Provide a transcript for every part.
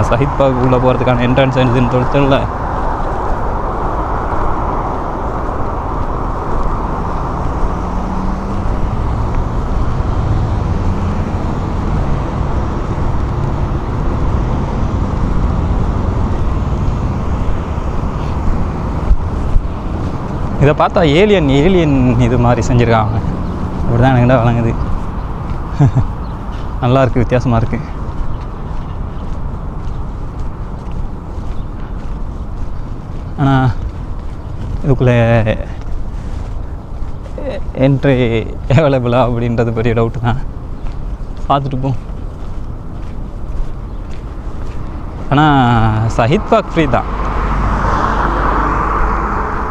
சஹித் park உள்ளே போகிறதுக்கான entrance இதுன்னு சொல்லிட்டுல. இதை பார்த்தா ஏலியன் இது மாதிரி செஞ்சுருக்காங்க. அப்படி தான் எனக்குடா வழங்குது. நல்லாயிருக்கு, வித்தியாசமாக இருக்குது. ஆனால் இதுக்குள்ளே என்ட்ரி அவைலபிளா அப்படின்றது பெரிய டவுட்டு தான். பார்த்துட்டு போ. ஆனால் சஹித் பார்க் ஃப்ரீ தான்.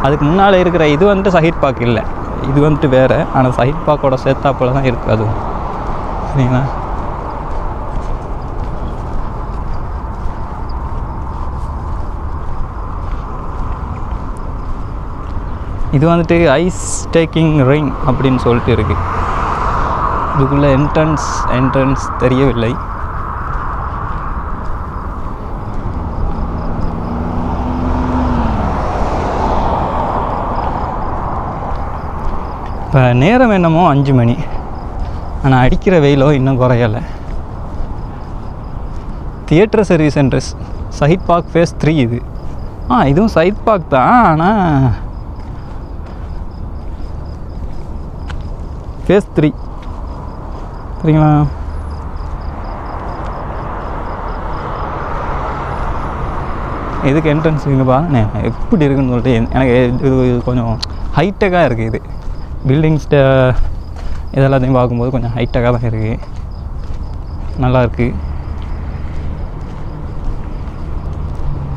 அதுக்கு முன்னால் இருக்கிற இது வந்துட்டு சஹித் பார்க் இல்லை, இது வந்துட்டு வேறு. ஆனால் சஹித் பார்க்கோட சேர்த்தாப்பில் தான் இருக்குது அதுவும். சரிங்களா? இது வந்துட்டு ஐஸ் டேக்கிங் ரிங் அப்படின்னு சொல்லிட்டு இருக்குது. இதுக்குள்ளே என்ட்ரன்ஸ் தெரியவில்லை. இப்போ நேரம் என்னமோ 5 மணி, ஆனால் அடிக்கிற வெயிலோ இன்னும் குறையலை. Theatre service centres Shaheed park phase 3 இது. இதுவும் சஹித் பார்க் தான், ஆனால் ஃபேஸ் 3. சரிங்களா? இதுக்கு என்ட்ரன்ஸ் இங்கே பாருங்க எப்படி இருக்குன்னு சொல்லிட்டு. எனக்கு இது கொஞ்சம் ஹைட்டெக்காக இருக்குது. இது பில்டிங்ஸ்ட இதெல்லாத்தையும் பார்க்கும்போது கொஞ்சம் ஹைட்டெக்காக தான் இருக்குது. நல்லாயிருக்கு.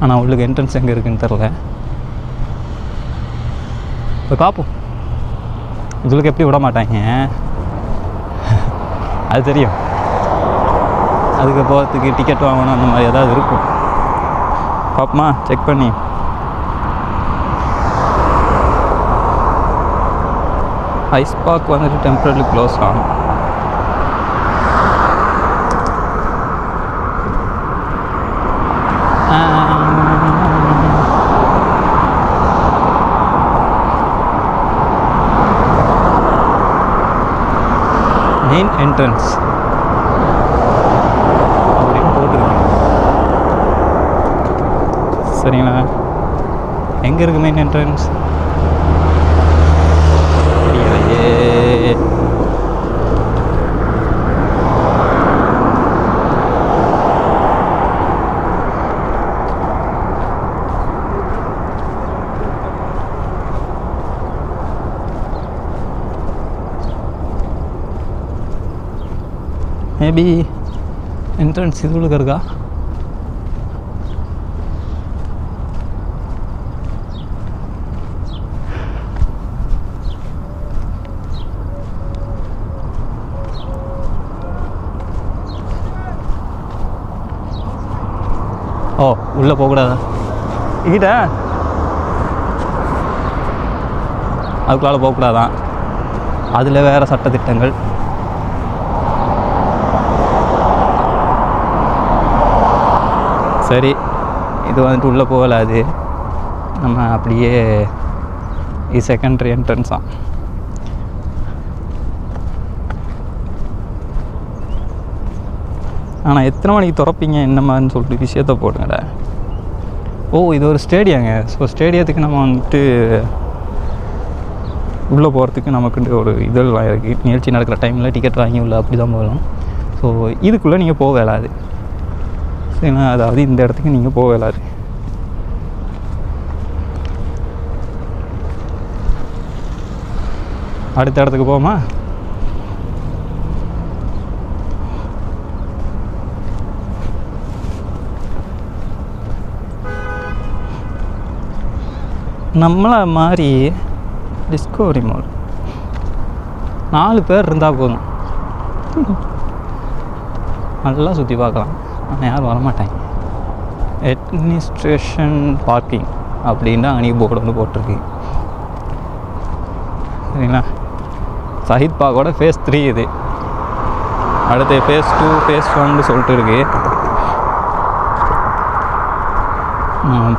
ஆனால் உள்ளுக்கு என்ட்ரன்ஸ் எங்கே இருக்குதுன்னு தெரில. இப்போ பார்ப்போம். இதுக்கு எப்படி விட மாட்டாங்க அது தெரியும். அதுக்கு போகிறதுக்கு டிக்கெட் வாங்கணும், அந்த மாதிரி ஏதாவது இருக்கும். பார்ப்போமா, செக் பண்ணி. ஐஸ் பார்க் வந்துட்டு டெம்பரரி க்ளோஸ் ஆகும். மெயின் என்ட்ரன்ஸ் அப்படின்னு போட்டிருக்கு. சரிங்களா? எங்கே இருக்குது மெயின் என்ட்ரன்ஸ்? மேபி என்ட்ரன்ஸ் இதுக்கு இருக்கா? உள்ளே போகக்கூடாதா? இங்கிட்ட அதுக்குள்ளால போகக்கூடாதான். அதில் வேறு சட்டத்திட்டங்கள். சரி, இது வந்துட்டு உள்ளே போகலாது. நம்ம அப்படியே இது செகண்டரி என்ட்ரன்ஸ் தான். ஆனால் எத்தனை மணிக்கு திறப்பீங்க என்னமான்னு சொல்லிட்டு விஷயத்த போடுங்கடா. இது ஒரு ஸ்டேடியங்க. ஸோ ஸ்டேடியத்துக்கு நம்ம வந்துட்டு உள்ளே போகிறதுக்கு நமக்குன்ட்டு ஒரு இதெல்லாம் இருக்குது. நிகழ்ச்சி நடக்கிற டைமில் டிக்கெட் வாங்கி உள்ள அப்படி தான் போகலாம். ஸோ இதுக்குள்ளே நீங்கள் போக வேலாது. சரிங்களா? அதாவது இந்த இடத்துக்கு நீங்கள் போக வேலாது. அடுத்த இடத்துக்கு போமா? நம்மளை மாதிரி டிஸ்கவரி மால் 4 பேர் இருந்தால் போதும், நல்லா சுற்றி பார்க்கலாம். ஆனால் யாரும் வரமாட்டாங்க. அட்மினிஸ்ட்ரேஷன் பார்க்கிங் அப்படின்னா அன்றைக்கி போர்டு வந்து போட்டிருக்கு. சரிங்களா? சஹித் பார்க்கோட ஃபேஸ் 3 இது. அடுத்து ஃபேஸ் 2 ஃபேஸ் 1 சொல்லிட்டு இருக்குது.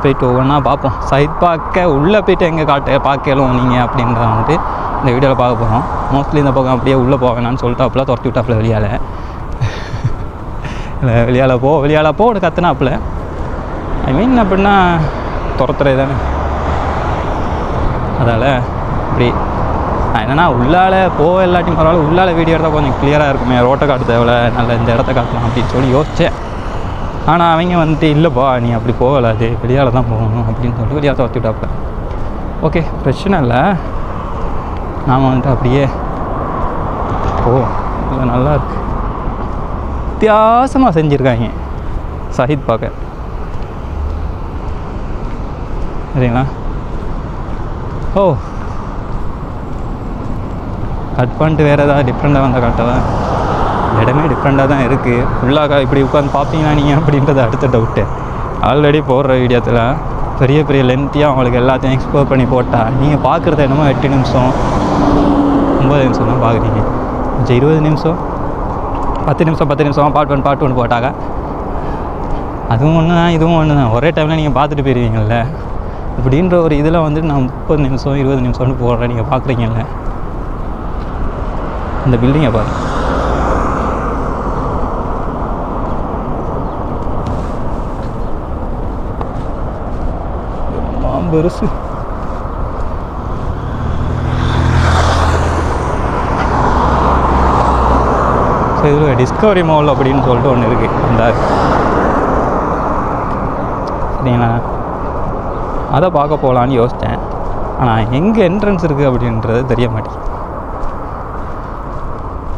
போயிட்டு ஒவ்வொன்றா பார்ப்போம். சைட் பார்க்க உள்ளே போய்ட்டு எங்கே பார்க்கலும் நீங்கள் அப்படின்றத வந்துட்டு இந்த வீடியோவில் பார்க்க போகிறோம். மோஸ்ட்லி இந்த பக்கம் அப்படியே உள்ளே போக வேணான்னு சொல்லிட்டு அப்போலாம் துரத்தி விட்டாப்புல வெளியால். இல்லை வெளியால் போ ஒரு கத்துனாப்புல. ஐ மீன் அப்படின்னா துரத்துறது தானே. அதால் இப்படி என்னென்னா உள்ளால் போக இல்லாட்டியும் பரவாயில்ல, உள்ளால் வீடியோ எடுத்தால் கொஞ்சம் கிளியராக இருக்குமே, ரோட்டை காட்டு தேவையில்ல, நல்ல இந்த இடத்த காட்டலாம் அப்படின்னு சொல்லி யோசித்தேன். ஆனால் அவங்க வந்துட்டு இல்லைப்பா நீ அப்படி போகலை, அது வெளியால் தான் போகணும் அப்படின்னு சொல்லிட்டு வெளியால் துரத்தி விட்டாப்புல. ஓகே பிரச்சனை இல்லை, நாம் வந்துட்டு அப்படியே இல்லை நல்லா இருக்கு. வித்தியாசமாக செஞ்சுருக்காங்க ஷஹீத் பார்க்க. சரிங்களா? கட் பண்ணிட்டு வேறு ஏதாவது டிஃப்ரெண்ட்டாக வந்தால் காட்டதான். இடமே டிஃப்ரெண்ட்டாக தான் இருக்குது. ஃபுல்லாக இப்படி உட்காந்து பார்ப்பீங்களா நீங்கள் அப்படின்றது அடுத்த டவுட்டு. ஆல்ரெடி போடுற வீடியோத்தில் பெரிய பெரிய லென்த்தியாக அவங்களுக்கு எல்லாத்தையும் எக்ஸ்ப்ளோர் பண்ணி போட்டால் நீங்கள் பார்க்குறது என்னமோ 8 நிமிஷம் 9 நிமிஷம் தான் பார்க்குறீங்க. கொஞ்சம் 20 நிமிஷம் 10 நிமிஷமாக பார்ட் ஒன்று போட்டாங்க. அதுவும் ஒன்று தான் இதுவும் ஒன்று தான். ஒரே டைமில் நீங்கள் பார்த்துட்டு போயிடுவீங்கள்ல அப்படின்ற ஒரு இதில் வந்துட்டு நான் 30 நிமிஷம் 20 நிமிஷம்னு போடுறேன். நீங்கள் பார்க்குறீங்கல்ல இந்த பில்டிங்கை பாரு. பெருசு. ஸோ இதில் டிஸ்கவரி மால் அப்படின்னு சொல்லிட்டு ஒன்று இருக்குது. அந்த சரிங்களா, அதை பார்க்க போகலான்னு யோசித்தேன். ஆனால் எங்கே என்ட்ரன்ஸ் இருக்குது அப்படின்றது தெரிய மாட்டேங்குது.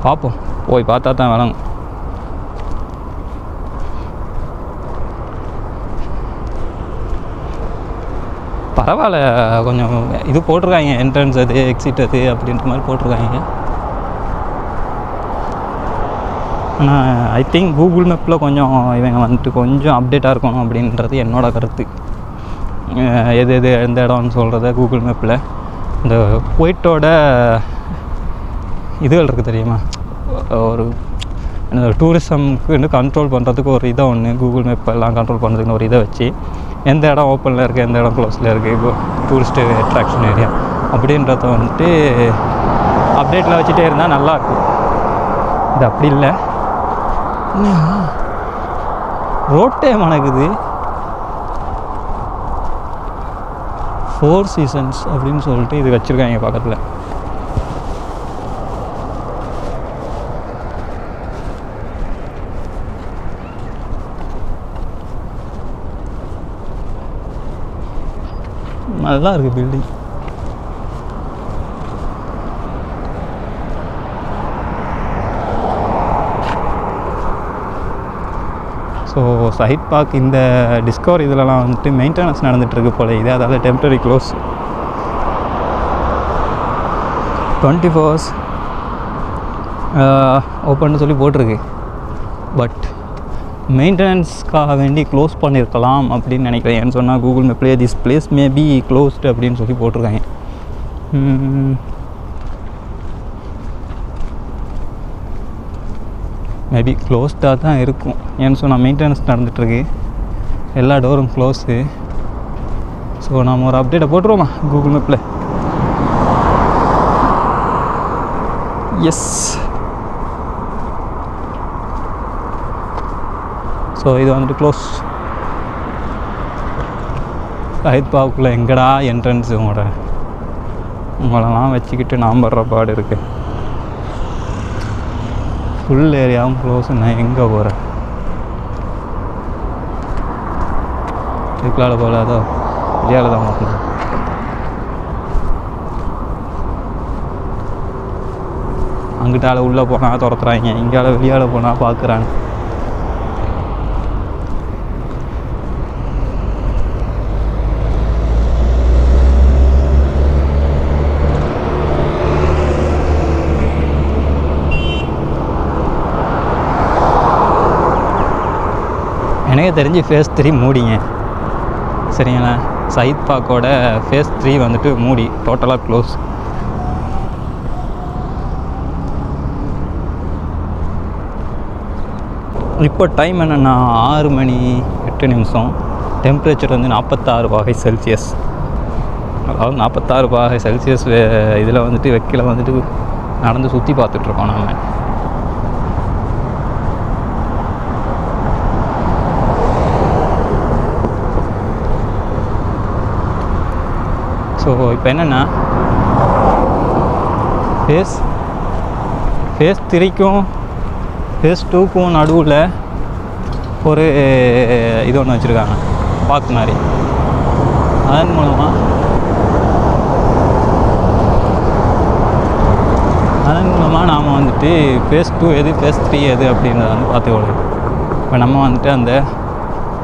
பார்ப்போம், போய் பார்த்தா தான் விளங்கும். பரவாயில்ல, கொஞ்சம் இது போட்டிருக்காங்க, என்ட்ரன்ஸ் அது எக்ஸிட் அது அப்படின்ற மாதிரி போட்டிருக்காங்க. ஆனால் ஐ திங்க் கூகுள் மேப்பில் கொஞ்சம் இவங்க வந்துட்டு கொஞ்சம் அப்டேட்டாக இருக்கணும் அப்படின்றது என்னோடய கருத்து. எது எந்த இடம்னு சொல்கிறத கூகுள் மேப்பில் இந்த குவைட்டோட இதுகள் இருக்குது தெரியுமா, ஒரு டூரிசம்க்கு கண்ட்ரோல் பண்ணுறதுக்கு ஒரு இதை ஒன்று கூகுள் மேப் எல்லாம் கண்ட்ரோல் பண்ணுறதுக்குன்னு ஒரு இதை வச்சு எந்த இடம் ஓப்பனில் இருக்குது எந்த இடம் க்ளோஸில் இருக்குது, இப்போ டூரிஸ்ட்டு அட்ராக்ஷன் ஏரியா அப்படின்றத வந்துட்டு அப்டேட்டில் வச்சுட்டே இருந்தால் நல்லாயிருக்கும். இது அப்படி இல்லை, ரோட்டே மணக்குது. 4 சீசன்ஸ் அப்படின்னு சொல்லிட்டு இது வச்சுருக்காங்க பக்கத்தில். நல்லா இருக்குது பில்டிங். ஸோ ஷஹீத் பார்க் இந்த டிஸ்கவரி இதிலலாம் வந்துட்டு மெயின்டெனன்ஸ் நடந்துகிட்ருக்கு போல இது. அதாவது டெம்பரரி க்ளோஸ் 24 hours ஓப்பன்னு சொல்லி போட்டிருக்கு. பட் மெயின்டெனன்ஸ்க்காக வேண்டி க்ளோஸ் பண்ணியிருக்கலாம் அப்படின்னு நினைக்கிறேன். ஏன்னு சொன்னால் கூகுள் மேப்லேயே திஸ் பிளேஸ் மேபி க்ளோஸ்டு அப்படின்னு சொல்லி போட்டிருக்காங்க. மேபி க்ளோஸ்டாக தான் இருக்கும். ஏன்னு சொன்னால் மெயின்டெனன்ஸ் நடந்துகிட்ருக்கு, எல்லா டோரும் க்ளோஸு. ஸோ நம்ம ஒரு அப்டேட்டை போட்டுருவோமா கூகுள் மேப்பில்? எஸ். ஸோ இது வந்துட்டு க்ளோஸ். ஷஹீத் பார்க்குள்ளே எங்கடா என்ட்ரன்ஸு உங்களெல்லாம் வச்சுக்கிட்டு நாம் வர்ற பாடு இருக்குது. ஃபுல் ஏரியாவும் க்ளோஸ். நான் எங்கே போகிறேன்? இதுக்குள்ளால் போகல, அதோ வெளியால் தான் மாட்டணும். அங்கிட்டால உள்ளே போனால் துரத்துறாங்க, இங்கால வெளியால் போனால் பார்க்குறாங்க. எனக்கு தெரிஞ்சு ஃபேஸ் 3 மூடிங்க. சரிங்களா, ஷஹீத் பார்க்கோட ஃபேஸ் 3 வந்துட்டு மூடி, டோட்டலாக க்ளோஸ். இப்போ டைம் என்னென்னா 6:08 டெம்பரேச்சர் வந்து 46°C. அதாவது 46°C இதில் வந்துட்டு வெக்கையில் வந்துட்டு நடந்து சுற்றி பார்த்துட்ருக்கோம் நம்ம. ஸோ இப்போ என்னென்னா ஃபேஸ் 3க்கும் ஃபேஸ் 2க்கும் நடுவில் ஒரு இது ஒன்று வச்சுருக்காங்க, பார்க் மாதிரி. அதன் மூலமாக நாம் வந்துட்டு ஃபேஸ் 2 எது, ஃபேஸ் 3 எது அப்படின்றத வந்து பார்த்துக்கொள்ளலாம். இப்போ நம்ம வந்துட்டு அந்த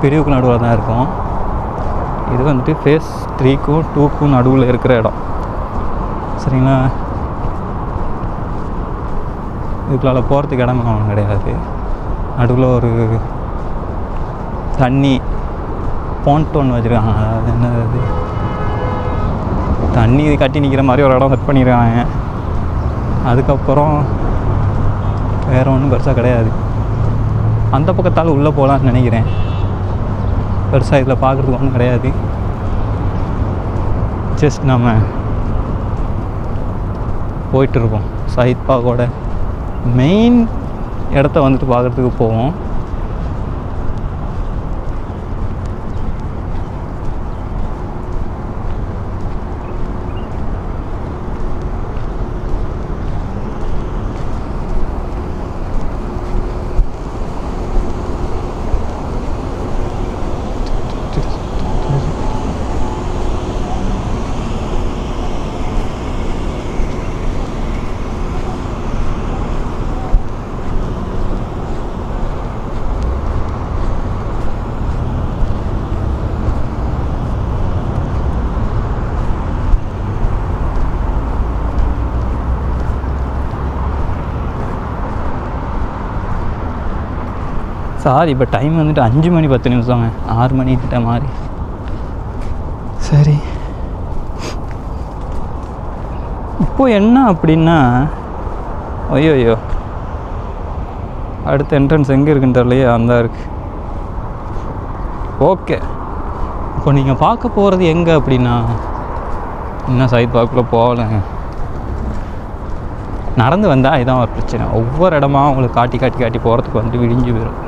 பிரிவுக்கு நடுவில் தான் இருக்கோம். இது வந்துட்டு ஃபேஸ் 3க்கும் 2க்கும் நடுவில் இருக்கிற இடம், சரிங்களா? இதுக்குள்ள போகிறதுக்கு இடமே ஒன்றும் கிடையாது. நடுவில் ஒரு தண்ணி ஒன்று வச்சுருக்காங்க. அதாவது என்னது, தண்ணி கட்டி நிற்கிற மாதிரி ஒரு இடம் செட் பண்ணியிருக்காங்க. அதுக்கப்புறம் வேறு ஒன்றும் பெருசாக கிடையாது. அந்த பக்கத்தால் உள்ளே போகலான்னு நினைக்கிறேன். பெருசாக இதில் பார்க்குறதுக்கு ஒன்றும் கிடையாது. ஜஸ்ட் நம்ம போயிட்டுருக்கோம். ஷஹீத் பாக்கோட மெயின் இடத்த வந்துட்டு பார்க்குறதுக்கு போவோம். சாரி, இப்போ டைம் வந்துட்டு 5:10 6 மணி கிட்ட மாதிரி. சரி, இப்போ என்ன அப்படின்னா, ஐயோ அடுத்த என்ட்ரன்ஸ் எங்கே இருக்குன்னு தெரியலையே, அந்த இருக்குது. ஓகே, இப்போ நீங்கள் பார்க்க போகிறது எங்கே அப்படின்னா, இன்னும் ஷஹீத் பார்க்குள்ளே போகலைங்க. நடந்து வந்தால் இதுதான் ஒரு பிரச்சனை. ஒவ்வொரு இடமா உங்களுக்கு காட்டி போகிறதுக்கு வந்துட்டு விடிஞ்சு போயிடும்.